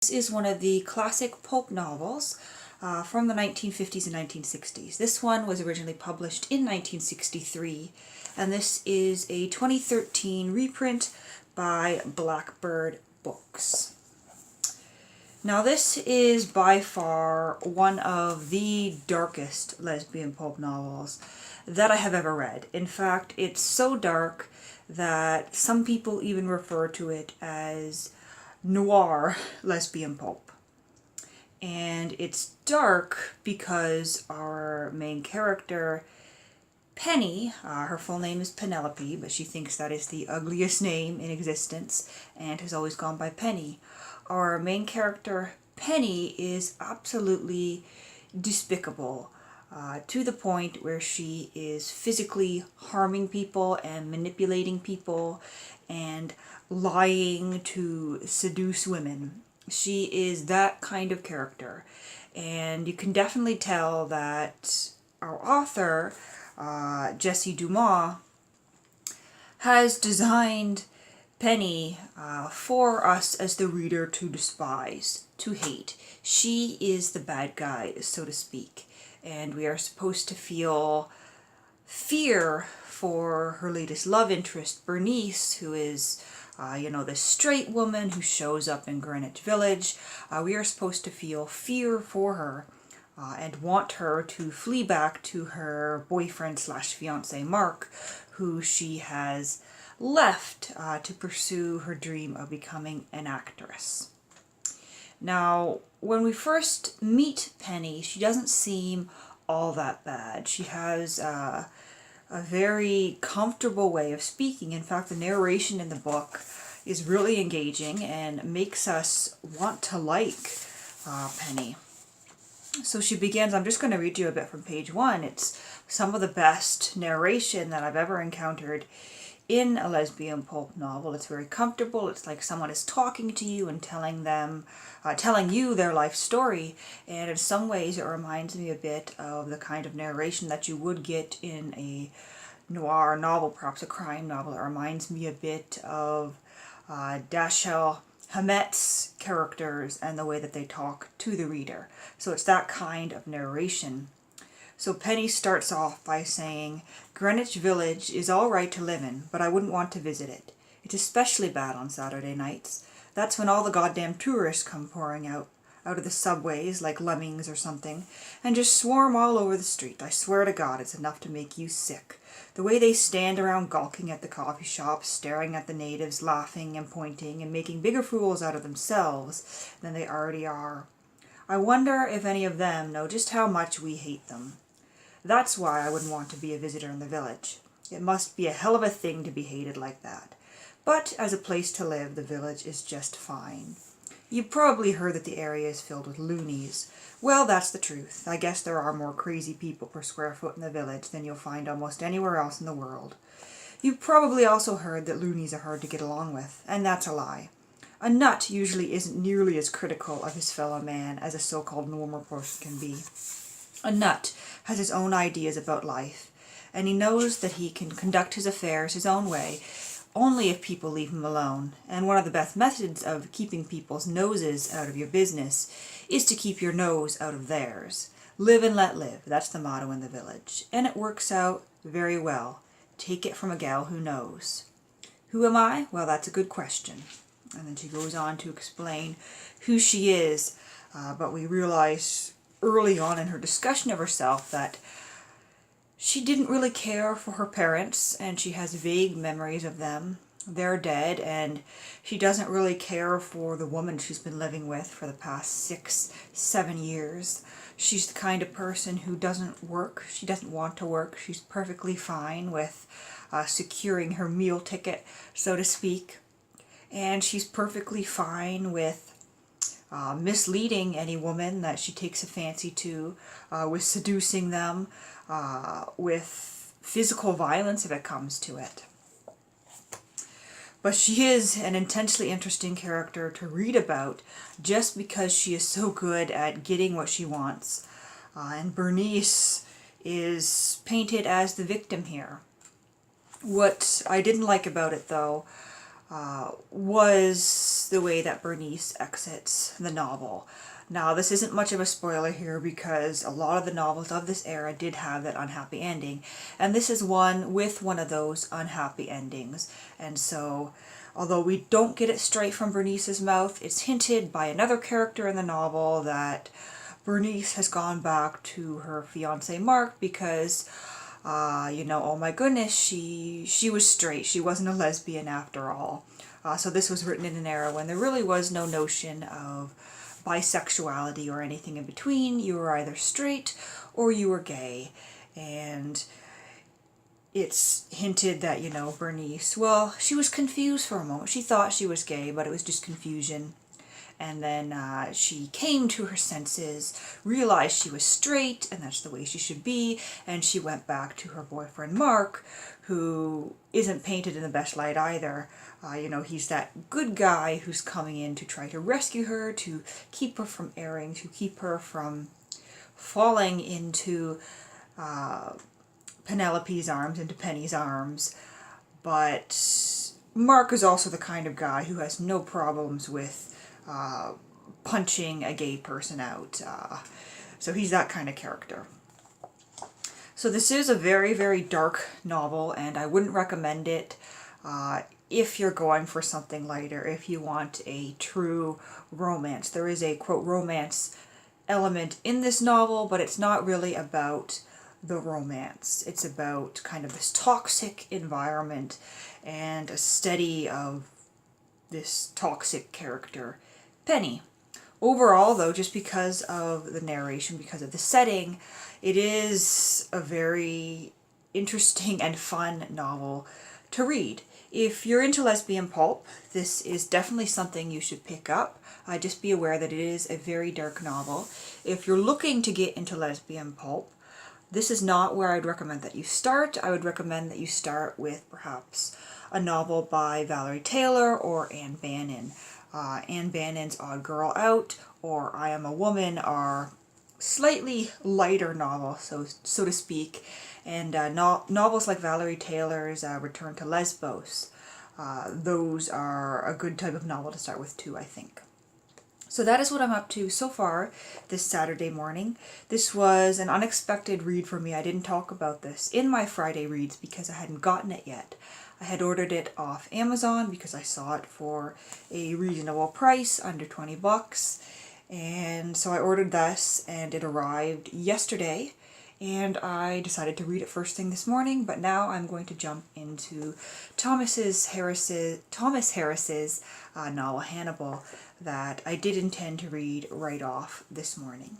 This is one of the classic pulp novels from the 1950s and 1960s. This one was originally published in 1963, and this is a 2013 reprint by Blackbird Books. Now this is by far one of the darkest lesbian pulp novels that I have ever read. In fact, it's so dark that some people even refer to it as noir lesbian pulp. And it's dark because our main character, Penny, her full name is Penelope, but she thinks that is the ugliest name in existence and has always gone by Penny. Our main character, Penny, is absolutely despicable to the point where she is physically harming people and manipulating people and lying to seduce women. She is that kind of character, and you can definitely tell that our author, Jessie Dumont, has designed Penny for us as the reader to despise, to hate. She is the bad guy, so to speak, and we are supposed to feel fear for her latest love interest, Bernice, who is this straight woman who shows up in Greenwich Village. We are supposed to feel fear for her and want her to flee back to her boyfriend slash fiance Mark, who she has left to pursue her dream of becoming an actress. Now, when we first meet Penny, she doesn't seem all that bad. She has a very comfortable way of speaking. In fact, the narration in the book is really engaging and makes us want to like Penny. So she begins, I'm just going to read you a bit from page 1. It's some of the best narration that I've ever encountered in a lesbian pulp novel. It's very comfortable. It's like someone is talking to you and telling you their life story. And in some ways it reminds me a bit of the kind of narration that you would get in a noir novel, perhaps a crime novel. It reminds me a bit of Dashiell Hammett's characters and the way that they talk to the reader. So it's that kind of narration. So Penny starts off by saying, Greenwich Village is all right to live in, but I wouldn't want to visit it. It's especially bad on Saturday nights. That's when all the goddamn tourists come pouring out of the subways like lemmings or something, and just swarm all over the street. I swear to God, it's enough to make you sick. The way they stand around gawking at the coffee shops, staring at the natives, laughing and pointing, and making bigger fools out of themselves than they already are. I wonder if any of them know just how much we hate them. That's why I wouldn't want to be a visitor in the village. It must be a hell of a thing to be hated like that. But as a place to live, the village is just fine. You've probably heard that the area is filled with loonies. Well, that's the truth. I guess there are more crazy people per square foot in the village than you'll find almost anywhere else in the world. You've probably also heard that loonies are hard to get along with, and that's a lie. A nut usually isn't nearly as critical of his fellow man as a so-called normal person can be. A nut has his own ideas about life, and he knows that he can conduct his affairs his own way only if people leave him alone. And one of the best methods of keeping people's noses out of your business is to keep your nose out of theirs. Live and let live, that's the motto in the village. And it works out very well. Take it from a gal who knows. Who am I? Well, that's a good question. And then she goes on to explain who she is, but we realize early on in her discussion of herself that she didn't really care for her parents, and she has vague memories of them. They're dead, and she doesn't really care for the woman she's been living with for the past 6-7 years. She's the kind of person who doesn't work. She doesn't want to work. She's perfectly fine with securing her meal ticket, so to speak. And she's perfectly fine with misleading any woman that she takes a fancy to, with seducing them, with physical violence if it comes to it. But she is an intensely interesting character to read about just because she is so good at getting what she wants. And Bernice is painted as the victim here. What I didn't like about it, though, was is the way that Bernice exits the novel. Now, this isn't much of a spoiler here because a lot of the novels of this era did have that unhappy ending, and this is one with one of those unhappy endings. And so, although we don't get it straight from Bernice's mouth, it's hinted by another character in the novel that Bernice has gone back to her fiancé Mark because, oh my goodness, she was straight. She wasn't a lesbian after all. So this was written in an era when there really was no notion of bisexuality or anything in between. You were either straight or you were gay. And it's hinted that, Bernice, well, she was confused for a moment. She thought she was gay, but it was just confusion. And then she came to her senses, realized she was straight, and that's the way she should be, and she went back to her boyfriend Mark, who isn't painted in the best light either. He's that good guy who's coming in to try to rescue her, to keep her from erring, to keep her from falling into Penelope's arms, into Penny's arms. But Mark is also the kind of guy who has no problems with punching a gay person out. So he's that kind of character. So this is a very, very dark novel, and I wouldn't recommend it if you're going for something lighter, if you want a true romance. There is a, quote, romance element in this novel, but it's not really about the romance. It's about kind of this toxic environment and a study of this toxic character, Penny. Overall, though, just because of the narration, because of the setting, it is a very interesting and fun novel to read. If you're into lesbian pulp, this is definitely something you should pick up. Just be aware that it is a very dark novel. If you're looking to get into lesbian pulp, this is not where I'd recommend that you start. I would recommend that you start with perhaps a novel by Valerie Taylor or Anne Bannon. Anne Bannon's Odd Girl Out or I Am a Woman are slightly lighter novels, so to speak, and novels like Valerie Taylor's Return to Lesbos. Those are a good type of novel to start with too, I think. So that is what I'm up to so far this Saturday morning. This was an unexpected read for me. I didn't talk about this in my Friday reads because I hadn't gotten it yet. I had ordered it off Amazon because I saw it for a reasonable price, under 20 bucks. And so I ordered this and it arrived yesterday. And I decided to read it first thing this morning, but now I'm going to jump into Thomas Harris's novel Hannibal that I did intend to read right off this morning.